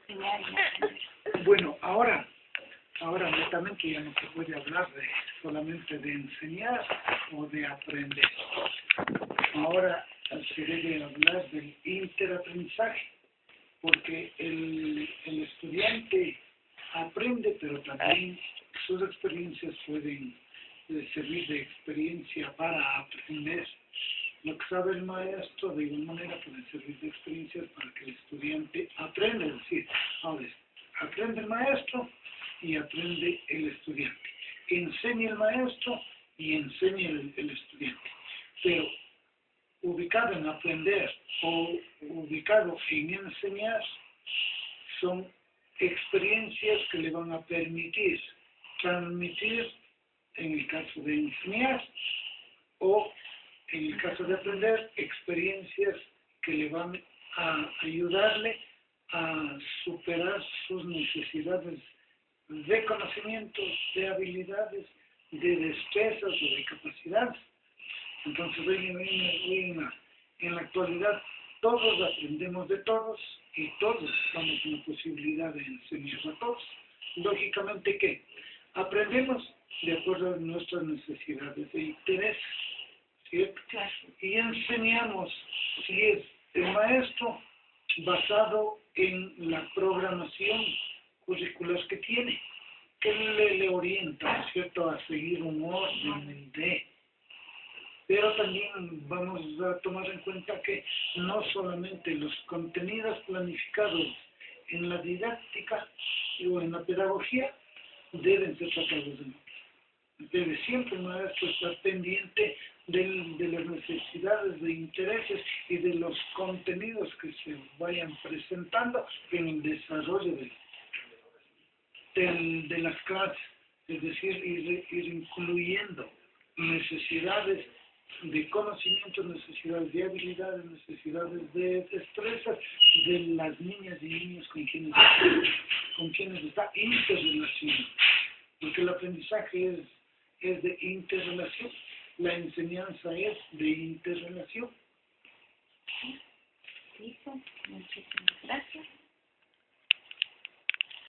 enseñar y aprender. Bueno, ahora netamente ya no se puede hablar solamente de enseñar o de aprender. Ahora se debe hablar del interaprendizaje, porque el estudiante aprende, pero también sus experiencias pueden servir de experiencia para aprender. Lo que sabe el maestro, de igual manera, puede servir de experiencia para que el estudiante aprenda. Es decir, ahora aprende el maestro y aprende el estudiante. Enseña el maestro y enseña el estudiante. Pero ubicado en aprender o ubicado en enseñar, son experiencias que le van a permitir transmitir, en el caso de enseñar, o en el caso de aprender, experiencias que le van a ayudarle a superar sus necesidades de conocimientos, de habilidades, de destrezas o de capacidades. Entonces, en la actualidad, todos aprendemos de todos y todos estamos en la posibilidad de enseñar a todos. Lógicamente, ¿qué? Aprendemos de acuerdo a nuestras necesidades de interés, ¿cierto? Y enseñamos, si es el maestro, basado en la programación curricular que tiene, que le orienta, ¿cierto?, a seguir un orden de... Pero también vamos a tomar en cuenta que no solamente los contenidos planificados en la didáctica o en la pedagogía deben ser tratados de nosotros. Debe siempre el maestro estar pendiente de las necesidades, de intereses y de los contenidos que se vayan presentando en el desarrollo de las clases. Es decir, ir incluyendo necesidades de conocimiento, necesidades de habilidades, necesidades de destrezas de las niñas y niños con quienes está interrelacionado. Porque el aprendizaje es de interrelación, la enseñanza es de interrelación. Listo, muchísimas gracias.